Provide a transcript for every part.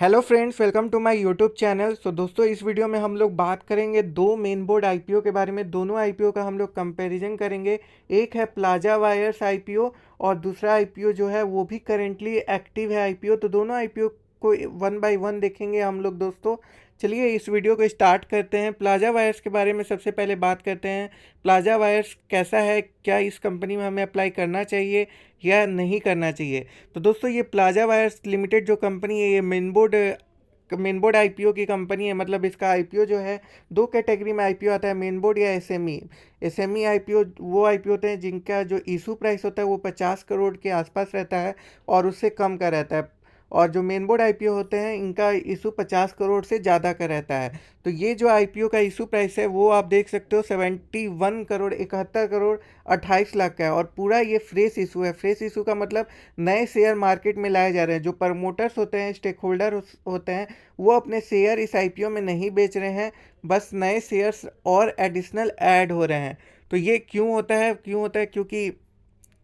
Hello friends, welcome to my YouTube channel. दोस्तों, इस video में हम लोग बात करेंगे दो मेन बोर्ड आईपीओ के बारे में। दोनों आईपीओ का हम लोग कंपैरिजन करेंगे। एक है प्लाजा वायर्स आईपीओ और दूसरा आईपीओ जो है वो भी करेंटली एक्टिव है आईपीओ। तो दोनों आईपीओ को वन बाय वन देखेंगे हम लोग दोस्तों। चलिए इस वीडियो को स्टार्ट करते हैं। प्लाजा वायर्स के बारे में सबसे पहले बात करते हैं। प्लाजा वायर्स कैसा है, क्या इस कंपनी में हमें अप्लाई करना चाहिए या नहीं करना चाहिए। तो दोस्तों, ये प्लाजा वायर्स लिमिटेड जो कंपनी है, ये मेन बोर्ड आईपीओ की कंपनी है। मतलब इसका आईपीओ जो है दो कैटेगरी में आईपीओ आता है, मेन बोर्ड या एसएमई। एसएमई आईपीओ वो आईपीओ होते हैं जिनका जो इशू प्राइस होता है वो 50 करोड़ के आसपास रहता है और उससे कम का रहता है। और जो मेन बोर्ड आईपीओ होते हैं इनका इशू 50 करोड़ से ज़्यादा का रहता है। तो ये जो आईपीओ का इशू प्राइस है वो आप देख सकते हो 71 करोड़, 71 करोड़ 28 लाख का है। और पूरा ये फ्रेश इशू है। फ्रेश इशू का मतलब नए शेयर मार्केट में लाए जा रहे हैं। जो प्रमोटर्स होते हैं, स्टेक होल्डर होते हैं, वो अपने शेयर इस आईपीओ में नहीं बेच रहे हैं, बस नए शेयर्स और एडिशनल ऐड हो रहे हैं। तो ये क्यों होता है क्योंकि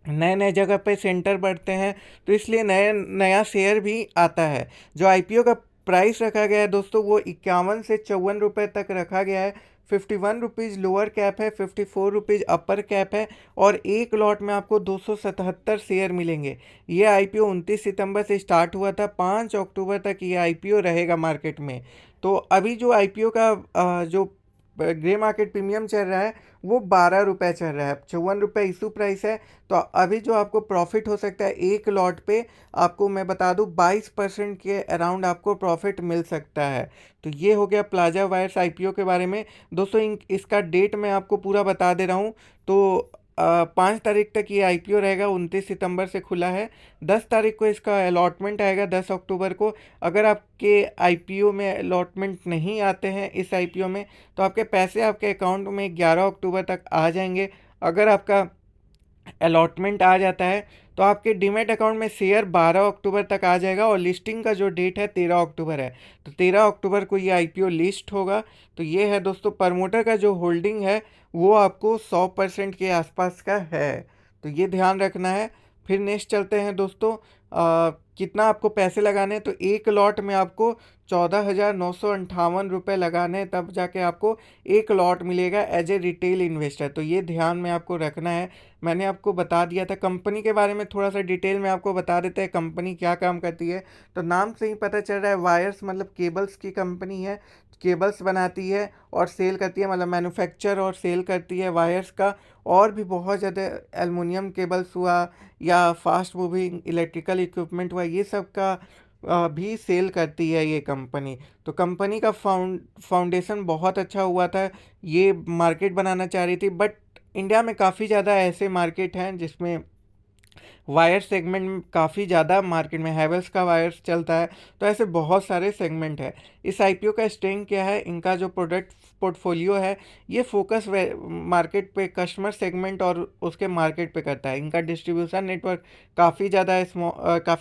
नए नए जगह पे सेंटर बढ़ते हैं, तो इसलिए नया शेयर भी आता है। जो आईपीओ का प्राइस रखा गया है दोस्तों वो 51 से 54 रुपये तक रखा गया है। 51 रुपीज़ लोअर कैप है, 54 रुपीज़ अपर कैप है और एक लॉट में आपको 277 शेयर मिलेंगे। ये आईपीओ 29 सितंबर से स्टार्ट हुआ था, 5 अक्टूबर तक ये आईपीओ रहेगा मार्केट में। तो अभी जो आईपीओ का जो ग्रे मार्केट प्रीमियम चल रहा है वो 12 रुपये चल रहा है। 54 रुपये इशू प्राइस है। तो अभी जो आपको प्रॉफिट हो सकता है एक लॉट पे, आपको मैं बता दूं 22% के अराउंड आपको प्रॉफिट मिल सकता है। तो ये हो गया प्लाजा वायर्स आईपीओ के बारे में दोस्तों। इसका डेट मैं आपको पूरा बता दे रहा हूँ। तो 5 तारीख तक ये आईपीओ रहेगा, 29 सितंबर से खुला है। 10 तारीख को इसका अलॉटमेंट आएगा, 10 अक्टूबर को। अगर आपके आईपीओ में अलॉटमेंट नहीं आते हैं इस आईपीओ में, तो आपके पैसे आपके अकाउंट में 11 अक्टूबर तक आ जाएंगे। अगर आपका अलॉटमेंट आ जाता है तो आपके डीमैट अकाउंट में शेयर 12 अक्टूबर तक आ जाएगा और लिस्टिंग का जो डेट है 13 अक्टूबर है। तो 13 अक्टूबर को ये आईपीओ लिस्ट होगा। तो ये है दोस्तों, प्रमोटर का जो होल्डिंग है वो आपको 100% के आसपास का है। तो ये ध्यान रखना है। फिर नेक्स्ट चलते हैं दोस्तों। कितना आपको पैसे लगाने हैं, तो एक लॉट में आपको 14,958 रुपये लगाने हैं, तब जाके आपको एक लॉट मिलेगा एज ए रिटेल इन्वेस्टर। तो ये ध्यान में आपको रखना है। मैंने आपको बता दिया था। कंपनी के बारे में थोड़ा सा डिटेल में आपको बता देते हैं कंपनी क्या काम करती है। तो नाम से ही पता चल रहा है, वायर्स मतलब केबल्स की कंपनी है। केबल्स बनाती है और सेल करती है, मतलब मैन्युफैक्चर और सेल करती है वायर्स का। और भी बहुत ज़्यादा एलुमिनियम केबल्स हुआ या फास्ट मूविंग इलेक्ट्रिकल इक्विपमेंट हुआ, ये सब का भी सेल करती है ये कंपनी। तो कंपनी का फाउंडेशन बहुत अच्छा हुआ था। ये मार्केट बनाना चाह रही थी, बट इंडिया में काफ़ी ज़्यादा ऐसे मार्केट हैं जिसमें वायर सेगमेंट में काफ़ी ज़्यादा मार्केट में हैवेल्स का वायर्स चलता है। तो ऐसे बहुत सारे सेगमेंट है। इस आईपीओ का स्ट्रेंथ क्या है, इनका जो प्रोडक्ट पोर्टफोलियो है ये फोकस मार्केट पे, कस्टमर सेगमेंट और उसके मार्केट पे करता है। इनका डिस्ट्रीब्यूशन नेटवर्क काफ़ी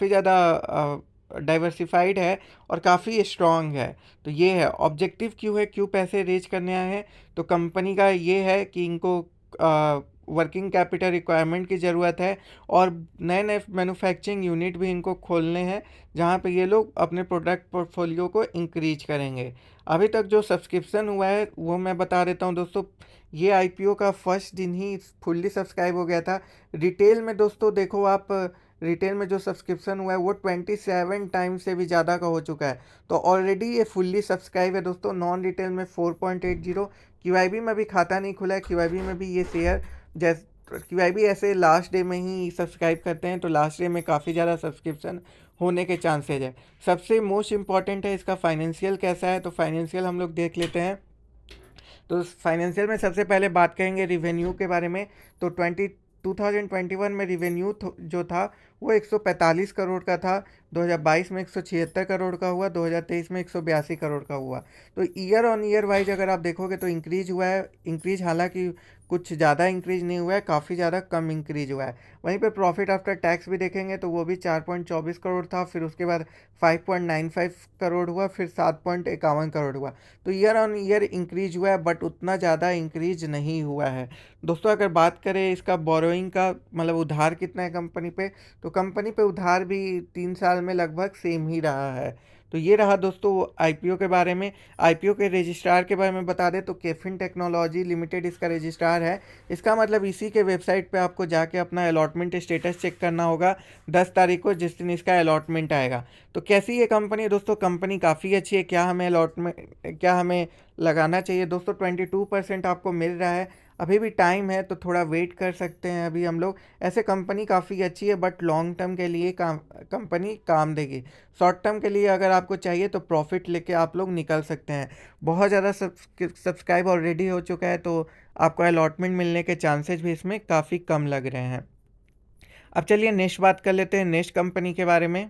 ज़्यादा डाइवर्सिफाइड है और काफ़ी स्ट्रॉन्ग है। तो ये है ऑब्जेक्टिव, क्यों है, क्यों पैसे रेज करने आए हैं। तो कंपनी का ये है कि इनको वर्किंग कैपिटल रिक्वायरमेंट की ज़रूरत है और नए नए मैन्युफैक्चरिंग यूनिट भी इनको खोलने हैं जहाँ पे ये लोग अपने प्रोडक्ट पोर्टफोलियो को इंक्रीज करेंगे। अभी तक जो सब्सक्रिप्शन हुआ है वो मैं बता देता हूँ दोस्तों। ये आईपीओ का फर्स्ट दिन ही फुल्ली सब्सक्राइब हो गया था। रिटेल में दोस्तों देखो आप, रिटेल में जो सब्सक्रिप्शन हुआ है वो 27 टाइम से भी ज़्यादा का हो चुका है। तो ऑलरेडी ये फुल्ली सब्सक्राइब है दोस्तों। नॉन रिटेल में 4.80। क्यूआईबी में भी खाता नहीं खुला है। क्यूआईबी में भी ये शेयर जैस क्यूआईबी ऐसे लास्ट डे में ही सब्सक्राइब करते हैं, तो लास्ट डे में काफ़ी ज़्यादा सब्सक्रिप्शन होने के चांसेज है। सबसे मोस्ट इम्पॉर्टेंट है इसका फाइनेंशियल कैसा है। तो फाइनेंशियल हम लोग देख लेते हैं। तो फाइनेंशियल में सबसे पहले बात करेंगे रिवेन्यू के बारे में। तो 2021 में रिवेन्यू जो था वो 145 करोड़ का था। 2022 में 176 करोड़ का हुआ। 2023 में 182 करोड़ का हुआ। तो ईयर ऑन ईयर वाइज अगर आप देखोगे तो इंक्रीज हुआ है। इंक्रीज हालांकि कुछ ज़्यादा इंक्रीज नहीं हुआ है, काफ़ी ज़्यादा कम इंक्रीज हुआ है। वहीं पे प्रॉफिट आफ्टर टैक्स भी देखेंगे तो वो भी 4.24 करोड़ था, फिर उसके बाद 5.95 करोड़ हुआ, फिर 7.51 करोड़ हुआ। तो ईयर ऑन ईयर इंक्रीज हुआ है, बट उतना ज़्यादा इंक्रीज नहीं हुआ है दोस्तों। अगर बात करें इसका बोरोइंग का, मतलब उधार कितना है कंपनी पे, तो कंपनी पे उधार भी 3 साल में लगभग सेम ही रहा है। तो ये रहा दोस्तों आईपीओ के बारे में। आईपीओ के रजिस्ट्रार के बारे में बता दें तो कैफिन टेक्नोलॉजी लिमिटेड इसका रजिस्ट्रार है। इसका मतलब इसी के वेबसाइट पे आपको जाके अपना अलॉटमेंट स्टेटस चेक करना होगा 10 तारीख को, जिस दिन इसका अलॉटमेंट आएगा। तो कैसी ये कंपनी है दोस्तों? कंपनी काफ़ी अच्छी है। क्या हमें लगाना चाहिए दोस्तों? 22% आपको मिल रहा है। अभी भी टाइम है तो थोड़ा वेट कर सकते हैं अभी हम लोग। ऐसे कंपनी काफ़ी अच्छी है, बट लॉन्ग टर्म के लिए कंपनी काम देगी। शॉर्ट टर्म के लिए अगर आपको चाहिए तो प्रॉफिट लेके आप लोग निकल सकते हैं। बहुत ज़्यादा सब्सक्राइब ऑलरेडी हो चुका है, तो आपको अलॉटमेंट मिलने के चांसेस भी इसमें काफ़ी कम लग रहे हैं। अब चलिए नेक्स्ट बात कर लेते हैं नेक्स्ट कंपनी के बारे में।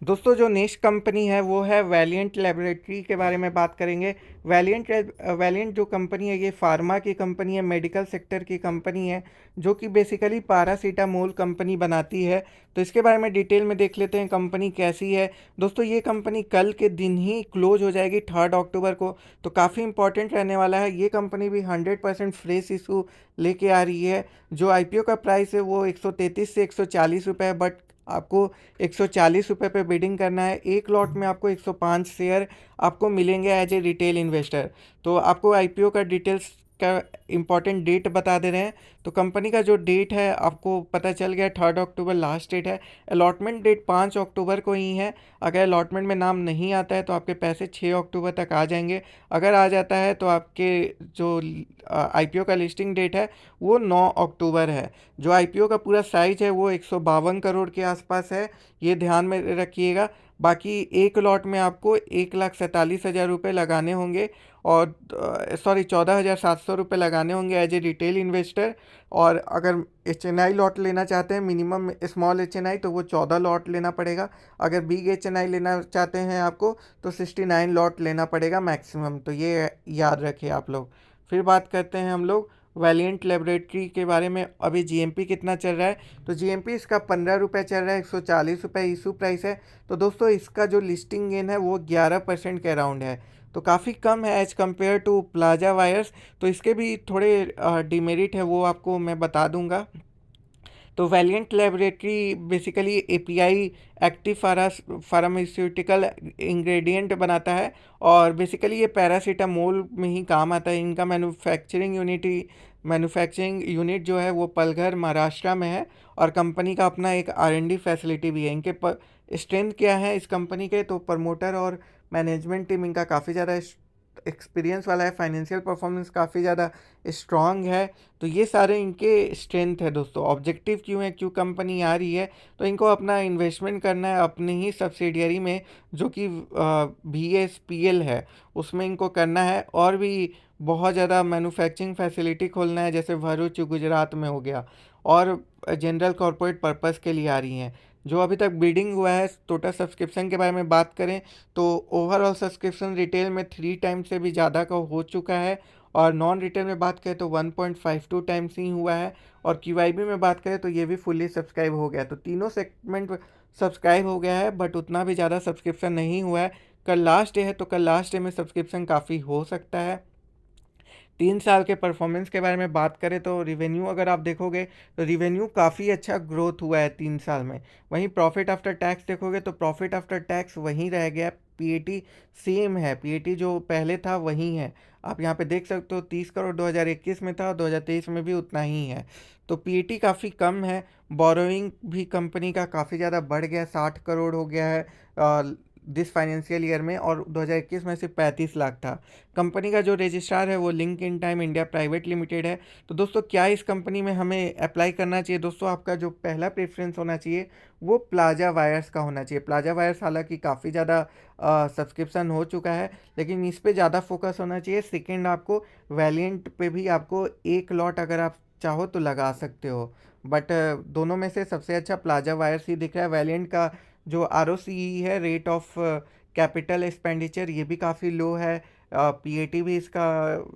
दोस्तों जो नेक्स्ट कंपनी है वो है वैलिएंट लेबोरेटरी के बारे में बात करेंगे। वैलिएंट जो कंपनी है ये फार्मा की कंपनी है, मेडिकल सेक्टर की कंपनी है, जो कि बेसिकली पैरासीटामोल कंपनी बनाती है। तो इसके बारे में डिटेल में देख लेते हैं कंपनी कैसी है। दोस्तों ये कंपनी कल के दिन ही क्लोज हो जाएगी 3 अक्टूबर को, तो काफ़ी इंपॉर्टेंट रहने वाला है। ये कंपनी भी 100% फ्रेश इशू लेके आ रही है। जो आईपीओ का प्राइस है वो 133 से 140 रुपये है, बट आपको 140 रुपये पे बिडिंग करना है। एक लॉट में आपको 105 शेयर आपको मिलेंगे एज ए रिटेल इन्वेस्टर। तो आपको आईपीओ का डिटेल्स का इम्पॉर्टेंट डेट बता दे रहे हैं। तो कंपनी का जो डेट है आपको पता चल गया, 3 अक्टूबर लास्ट डेट है। अलॉटमेंट डेट 5 अक्टूबर को ही है। अगर अलॉटमेंट में नाम नहीं आता है तो आपके पैसे 6 अक्टूबर तक आ जाएंगे। अगर आ जाता है तो आपके जो आईपीओ का लिस्टिंग डेट है वो 9 अक्टूबर है। जो आईपीओ का पूरा साइज है वो 152 करोड़ के आसपास है, ये ध्यान में रखिएगा। बाकी एक लॉट में आपको 1,47,000 रुपये लगाने होंगे, और 14,700 रुपये लगाने होंगे एज ए रिटेल इन्वेस्टर। और अगर एच.एन.आई लॉट लेना चाहते हैं, मिनिमम स्मॉल एच.एन.आई, तो वो 14 लॉट लेना पड़ेगा। अगर बिग एच.एन.आई लेना चाहते हैं आपको तो 69 लॉट लेना पड़ेगा मैक्सिमम। तो ये याद रखिए आप लोग। फिर बात करते हैं हम लोग वैलिएंट लेबोरेटरी के बारे में। अभी जीएमपी कितना चल रहा है? तो जीएमपी इसका 15 रुपये चल रहा है, 140 रुपये इशू प्राइस है। तो दोस्तों इसका जो लिस्टिंग गेन है वो 11% के अराउंड है, तो काफ़ी कम है as compared to plaza wires. तो इसके भी थोड़े डिमेरिट है, वो आपको मैं बता दूंगा। तो Valiant laboratory basically API active pharmaceutical ingredient बनाता है, और बेसिकली ये पैरासीटामोल में ही काम आता है। इनका मैन्युफैक्चरिंग यूनिट जो है वो पलघर महाराष्ट्र में है, और कंपनी का अपना एक आर&डी फैसिलिटी भी है। इनके स्ट्रेंथ क्या है इस कंपनी के? तो प्रमोटर और मैनेजमेंट टीम इनका काफ़ी ज़्यादा एक्सपीरियंस वाला है, फाइनेंशियल परफॉर्मेंस काफ़ी ज़्यादा स्ट्रॉन्ग है। तो ये सारे इनके स्ट्रेंथ है दोस्तों। ऑब्जेक्टिव क्यों है, क्यों कंपनी आ रही है? तो इनको अपना इन्वेस्टमेंट करना है अपने ही सब्सिडियरी में, जो कि VSPL है, उसमें इनको करना है। और भी बहुत ज़्यादा मैन्युफैक्चरिंग फैसिलिटी खोलना है, जैसे भरूच गुजरात में हो गया, और जनरल कॉरपोरेट पर्पस के लिए आ रही हैं। जो अभी तक बिल्डिंग हुआ है, टोटल सब्सक्रिप्शन के बारे में बात करें तो ओवरऑल सब्सक्रिप्शन रिटेल में 3 टाइम्स से भी ज़्यादा का हो चुका है, और नॉन रिटेल में बात करें तो 1.52 टाइम्स ही हुआ है, और QIB में बात करें तो ये भी फुल्ली सब्सक्राइब हो गया। तो तीनों सेगमेंट सब्सक्राइब हो गया है, बट उतना भी ज़्यादा सब्सक्रिप्शन नहीं हुआ है। कल लास्ट डे है, तो कल लास्ट डे में सब्सक्रिप्शन काफ़ी हो सकता है। 3 साल के परफॉर्मेंस के बारे में बात करें तो रिवेन्यू अगर आप देखोगे तो रिवेन्यू काफ़ी अच्छा ग्रोथ हुआ है 3 साल में। वहीं प्रॉफिट आफ्टर टैक्स देखोगे तो प्रॉफिट आफ्टर टैक्स वहीं रह गया। पीएटी सेम है, पीएटी जो पहले था वही है। आप यहाँ पे देख सकते हो 30 करोड़ 2021 में था, 2023 में भी उतना ही है। तो पीएटी काफ़ी कम है। बोरोइंग भी कंपनी का काफ़ी ज़्यादा बढ़ गया, 60 करोड़ हो गया है दिस फाइनेंशियल ईयर में, और 2021 में सिर्फ 35 लाख था। कंपनी का जो रजिस्ट्रार है वो link in time India private limited है। तो दोस्तों क्या इस कंपनी में हमें अप्लाई करना चाहिए? दोस्तों आपका जो पहला प्रेफरेंस होना चाहिए वो प्लाजा वायर्स का होना चाहिए। प्लाजा वायर्स हालांकि काफ़ी ज़्यादा सब्सक्रिप्शन हो चुका है, लेकिन इस पे ज़्यादा फोकस होना चाहिए। सेकेंड आपको वैलिएंट पे भी आपको एक लॉट अगर आप चाहो तो लगा सकते हो, बट दोनों में से सबसे अच्छा प्लाजा वायर्स ही दिख रहा है। वैलिएंट का जो ROCE है, रेट ऑफ कैपिटल एक्सपेंडिचर, ये भी काफ़ी लो है। पीएटी भी इसका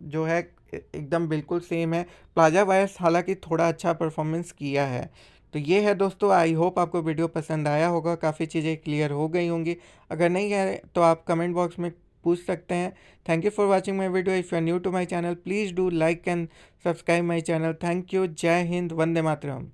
जो है एकदम बिल्कुल सेम है। प्लाजा वायर्स हालांकि थोड़ा अच्छा परफॉर्मेंस किया है। तो ये है दोस्तों, आई होप आपको वीडियो पसंद आया होगा, काफ़ी चीज़ें क्लियर हो गई होंगी। अगर नहीं है तो आप कमेंट बॉक्स में पूछ सकते हैं। Thank you for watching my video. If you are new to my channel please do like and subscribe my channel. Thank you. जय हिंद, वंदे मातरम।